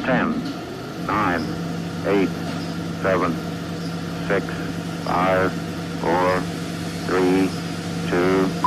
10, 9, 8, 7, 6, 5, 4, 3, 2.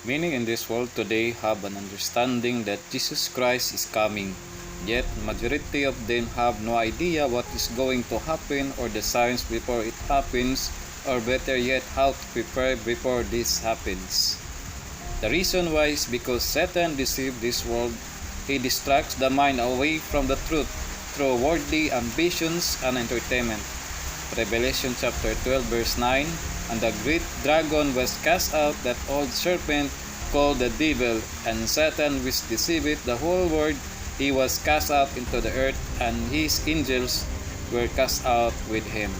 Many in this world today have an understanding that Jesus Christ is coming, yet majority of them have no idea what is going to happen or the signs before it happens, or better yet, how to prepare before this happens. The reason why is because Satan deceived this world. He distracts the mind away from the truth through worldly ambitions and entertainment. Revelation chapter 12 verse 9, and the great dragon was cast out, that old serpent called the devil and Satan, which deceiveth the whole world. He was cast out into the earth, and his angels were cast out with him.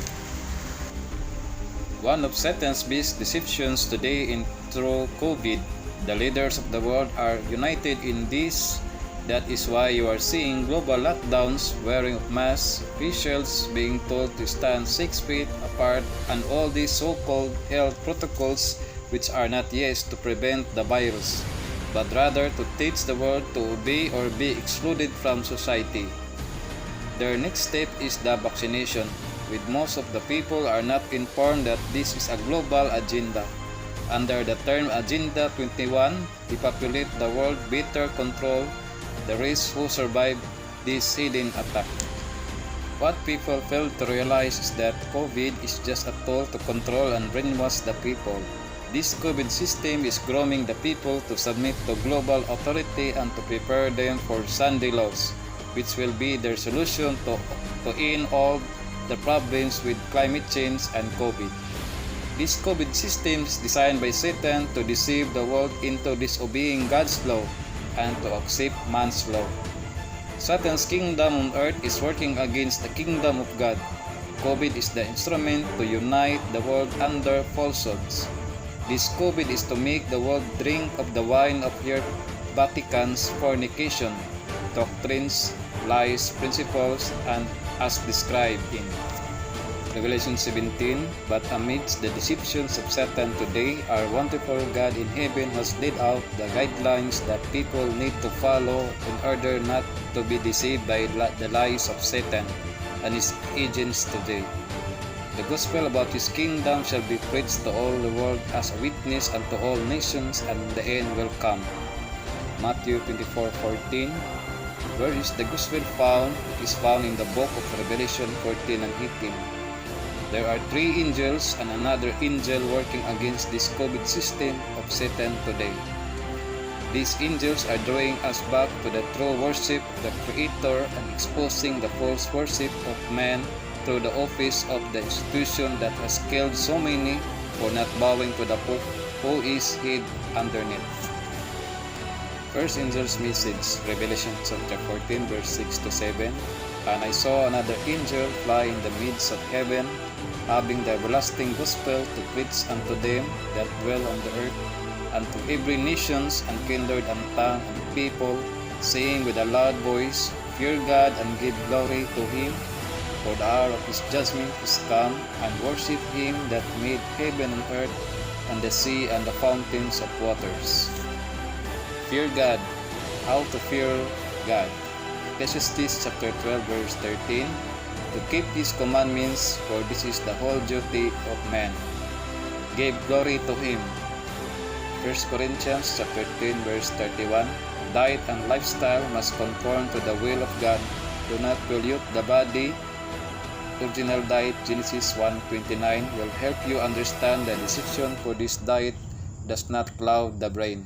One of Satan's biggest deceptions today in through COVID, the leaders of the world are united in this. That is why you are seeing global lockdowns, wearing of masks, officials being told to stand 6 feet apart, and all these so-called health protocols which are not yes to prevent the virus, but rather to teach the world to obey or be excluded from society. Their next step is the vaccination, with most of the people are not informed that this is a global agenda. Under the term Agenda 21, depopulate the world, better control the race who survived this hidden attack. What people fail to realize is that COVID is just a tool to control and brainwash the people. This COVID system is grooming the people to submit to global authority and to prepare them for Sunday laws, which will be their solution to end all the problems with climate change and COVID. This COVID system is designed by Satan to deceive the world into disobeying God's law and to accept man's law. Satan's kingdom on earth is working against the kingdom of God. COVID is the instrument to unite the world under falsehoods. This COVID is to make the world drink of the wine of your Vatican's fornication, doctrines, lies, principles, and as described in Revelation 17. But amidst the deceptions of Satan today, our wonderful God in heaven has laid out the guidelines that people need to follow in order not to be deceived by the lies of Satan and his agents today. The gospel about his kingdom shall be preached to all the world as a witness unto all nations, and the end will come. Matthew 24:14. Where is the gospel found? It is found in the book of Revelation 14 and 18. There are 3 angels and another angel working against this COVID system of Satan today. These angels are drawing us back to the true worship of the Creator and exposing the false worship of man through the office of the institution that has killed so many for not bowing to the Pope, who is hid underneath. First angel's message, Revelation chapter 14 verse 6 to 7. And I saw another angel fly in the midst of heaven, having the everlasting gospel to preach unto them that dwell on the earth, and to every nations and kindred and tongue and people, saying with a loud voice, Fear God and give glory to him, for the hour of his judgment is come, and worship him that made heaven and earth, and the sea and the fountains of waters. Fear God. How to fear God? Ecclesiastes chapter 12 verse 13. To keep his commandments, for this is the whole duty of man. Give glory to him. 1 Corinthians chapter 10 verse 31. Diet and lifestyle must conform to the will of God. Do not pollute the body. Original diet Genesis 1:29 will help you understand the deception, for this diet does not cloud the brain.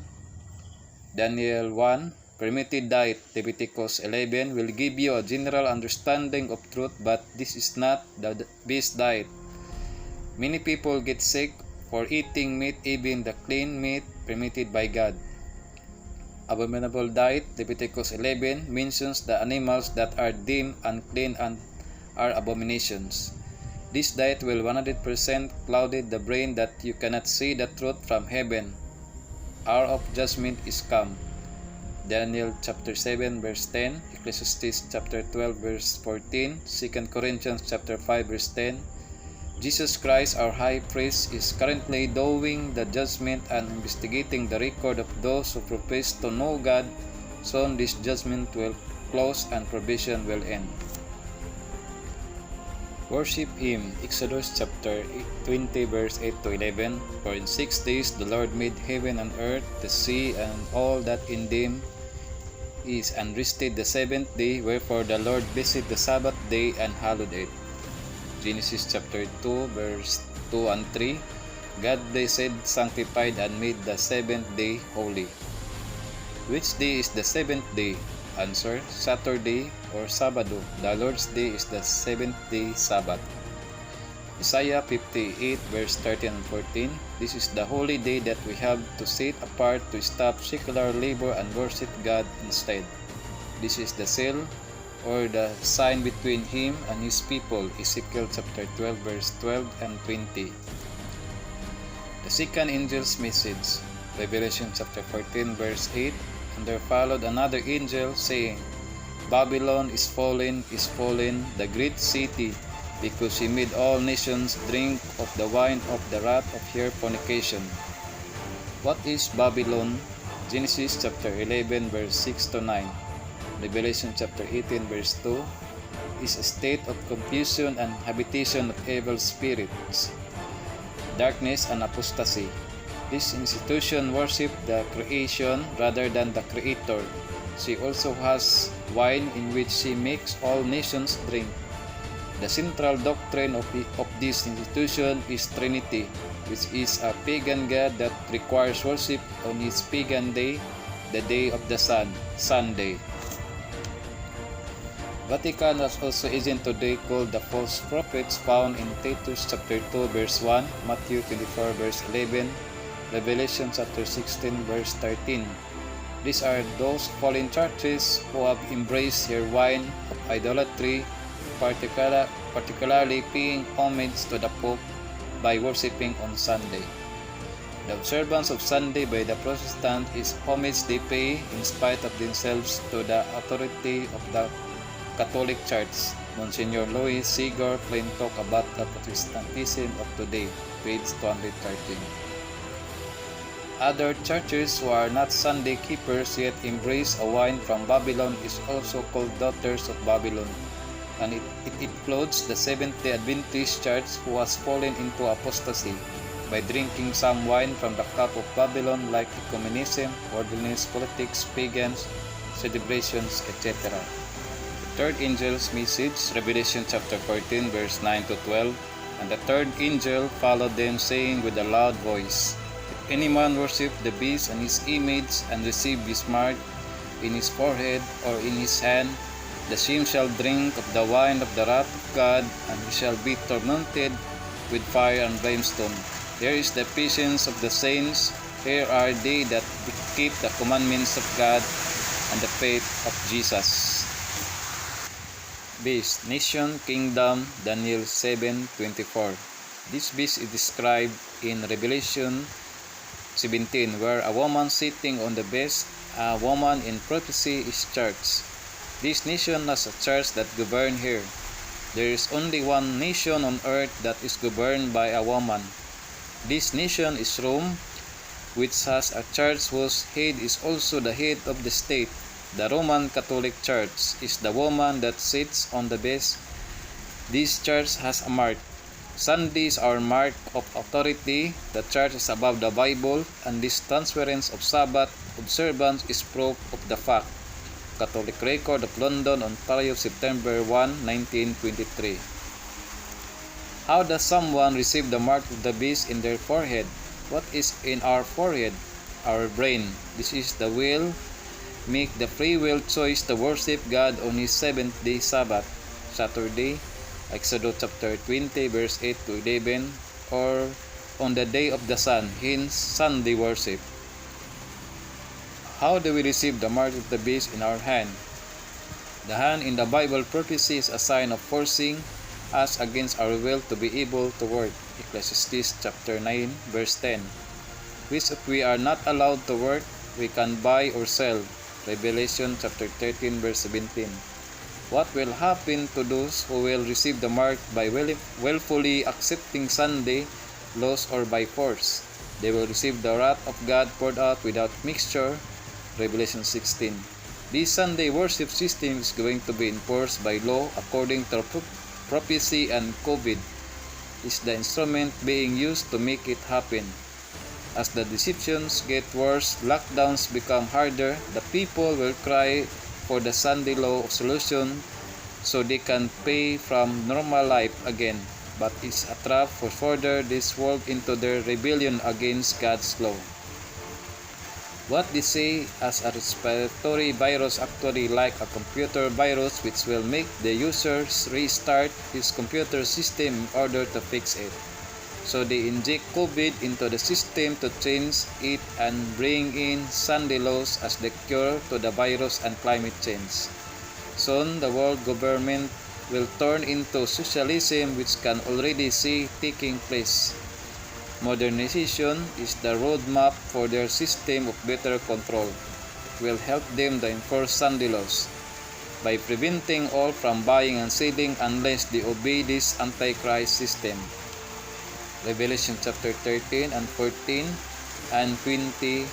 Daniel 1. Permitted diet Leviticus 11 will give you a general understanding of truth, but this is not the best diet. Many people get sick for eating meat, even the clean meat permitted by God. Abominable diet Leviticus 11 mentions the animals that are deemed unclean and are abominations. This diet will 100% clouded the brain that you cannot see the truth from heaven. Hour of judgment is come. Daniel chapter 7 verse 10, Ecclesiastes chapter 12 verse 14, 2 Corinthians chapter 5 verse 10, Jesus Christ, our high priest, is currently doing the judgment and investigating the record of those who profess to know God. Soon this judgment will close and probation will end. Worship Him. Exodus chapter 20 verse 8 to 11. For in 6 days the Lord made heaven and earth, the sea, and all that in them is, and rested the seventh day. Wherefore the Lord blessed the Sabbath day and hallowed it. Genesis chapter 2 verse 2 and 3. God blessed, sanctified, and made the seventh day holy. Which day is the seventh day? Answer: Saturday or Sabado. The Lord's day is the seventh day Sabbath. Isaiah 58 verse 13 and 14. This is the holy day that we have to set apart to stop secular labor and worship God instead. This is the seal or the sign between Him and His people. Ezekiel chapter 12 verse 12 and 20. The second angel's message. Revelation chapter 14 verse 8. And there followed another angel, saying, Babylon is fallen, the great city, because she made all nations drink of the wine of the wrath of her fornication. What is Babylon? Genesis chapter 11 verse 6 to 9. Revelation chapter 18 verse 2 is a state of confusion and habitation of evil spirits, darkness and apostasy. This institution worships the creation rather than the Creator. She also has wine in which she makes all nations drink. The central doctrine of this institution is Trinity, which is a pagan god that requires worship on its pagan day, the day of the sun, Sunday. Vatican has also agent today called the false prophets, found in Titus chapter 2 verse 1, Matthew 24 verse 11, Revelation chapter 16 verse 13. These are those fallen churches who have embraced their wine of idolatry, particularly paying homage to the Pope by worshipping on Sunday. The observance of Sunday by the Protestant is homage they pay in spite of themselves to the authority of the Catholic Church. Monsignor Louis Segar plain talk about the Protestantism of today, page 213. Other churches who are not Sunday keepers yet embrace a wine from Babylon is also called daughters of Babylon, and it includes the Seventh-day Adventist Church who has fallen into apostasy by drinking some wine from the cup of Babylon, like ecumenism, worldliness, politics, pagans, celebrations, etc. The third angel's message, Revelation chapter 14 verse 9 to 12. And the third angel followed them, saying with a loud voice, If any man worship the beast and his image, and receive his mark in his forehead or in his hand, the same shall drink of the wine of the wrath of God, and he shall be tormented with fire and brimstone. Here is the patience of the saints. Here are they that keep the commandments of God and the faith of Jesus. Beast, nation, kingdom, Daniel 7:24. This beast is described in Revelation 17, where a woman sitting on the beast, a woman in prophecy, is church. This nation has a church that govern here. There is only one nation on earth that is governed by a woman. This nation is Rome, which has a church whose head is also the head of the state. The Roman Catholic Church is the woman that sits on the beast. This church has a mark. Sunday is our mark of authority. The church is above the Bible, and this transference of Sabbath observance is proof of the fact. Catholic Record of London, Ontario, September 1, 1923. How does someone receive the mark of the beast in their forehead? What is in our forehead? Our brain. This is the will. Make the free will choice to worship God on His seventh-day Sabbath, Saturday, Exodus chapter 20 verse 8 to 11, or on the day of the sun, hence Sunday worship. How do we receive the mark of the beast in our hand? The hand in the Bible prophecy is a sign of forcing us against our will to be able to work, Ecclesiastes chapter 9 verse 10. Which if we are not allowed to work, we can buy or sell, Revelation chapter 13 verse 17. What will happen to those who will receive the mark by willfully accepting Sunday laws or by force? They will receive the wrath of God poured out without mixture. Revelation 16. This Sunday worship system is going to be enforced by law according to prophecy, and COVID is the instrument being used to make it happen. As the deceptions get worse, lockdowns become harder, the people will cry for the Sunday law solution so they can pay from normal life again. But it's a trap for further this world into their rebellion against God's law. What they say as a respiratory virus actually like a computer virus which will make the users restart his computer system in order to fix it. So they inject COVID into the system to change it and bring in Sunday laws as the cure to the virus and climate change. Soon the world government will turn into socialism, which can already see taking place. Modernization is the roadmap for their system of better control. It will help them to enforce Sunday laws by preventing all from buying and selling unless they obey this antichrist system. Revelation chapter 13 and 14 and 20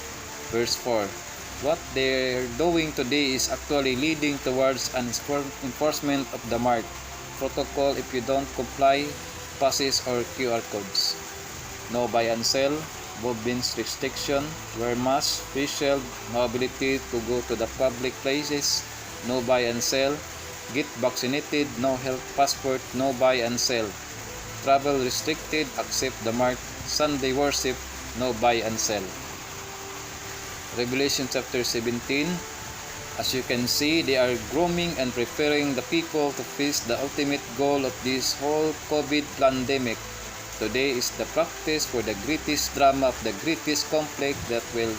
verse 4. What they're doing today is actually leading towards an enforcement of the mark protocol if you don't comply passes or QR codes. No buy and sell, movements restriction, wear mask, face shield, no ability to go to the public places, no buy and sell, get vaccinated, no health passport, no buy and sell. Travel restricted, accept the mark, Sunday worship, no buy and sell. Revelation chapter 17. As you can see, they are grooming and preparing the people to face the ultimate goal of this whole COVID pandemic. Today is the practice for the greatest drama of the greatest conflict that will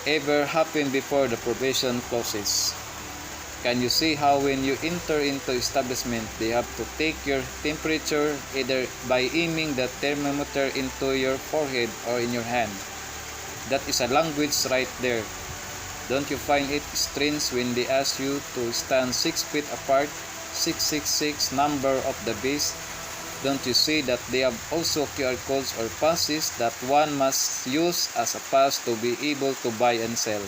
ever happen before the probation closes. Can you see how when you enter into establishment, they have to take your temperature either by aiming the thermometer into your forehead or in your hand? That is a language right there. Don't you find it strange when they ask you to stand 6 feet apart, 666 number of the beast? Don't you see that they have also QR codes or passes that one must use as a pass to be able to buy and sell?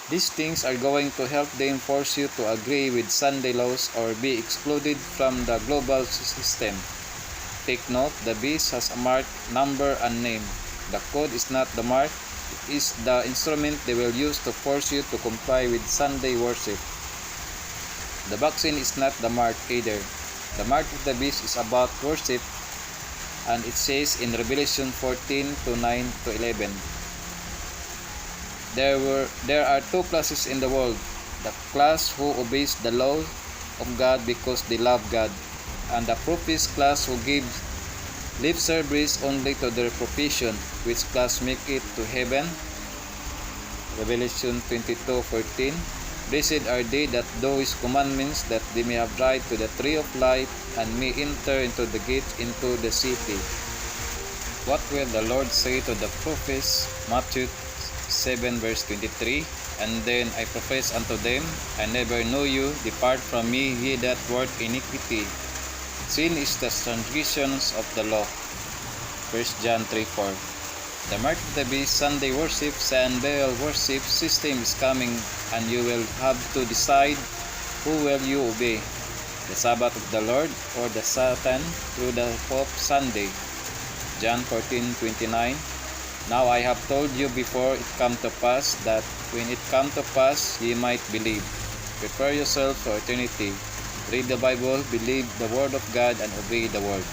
These things are going to help them force you to agree with Sunday laws or be excluded from the global system. Take note, the beast has a mark, number, and name. The code is not the mark, it is the instrument they will use to force you to comply with Sunday worship. The vaccine is not the mark either. The mark of the beast is about worship, and it says in Revelation 14 to 9 to 11. There are two classes in the world. The class who obeys the law of God because they love God, and the profess class who gives lip service only to their profession. Which class make it to heaven? Revelation 22:14. Blessed are they that do his commandments, that they may have right to the tree of life, and may enter into the gate into the city. What will the Lord say to the prophets? Matthew 7 verse 23. And then I profess unto them, I never knew you, depart from me, ye that work iniquity. Sin is the transgressions of the law. 1 John 3:4. The mark of the beast, Sunday worship, and Baal worship system is coming, and you will have to decide who will you obey, the Sabbath of the Lord or the Satan through the Pope Sunday. John 14:29. Now I have told you before it come to pass, that when it come to pass ye might believe. Prepare yourself for eternity. Read the Bible, believe the Word of God, and obey the Word.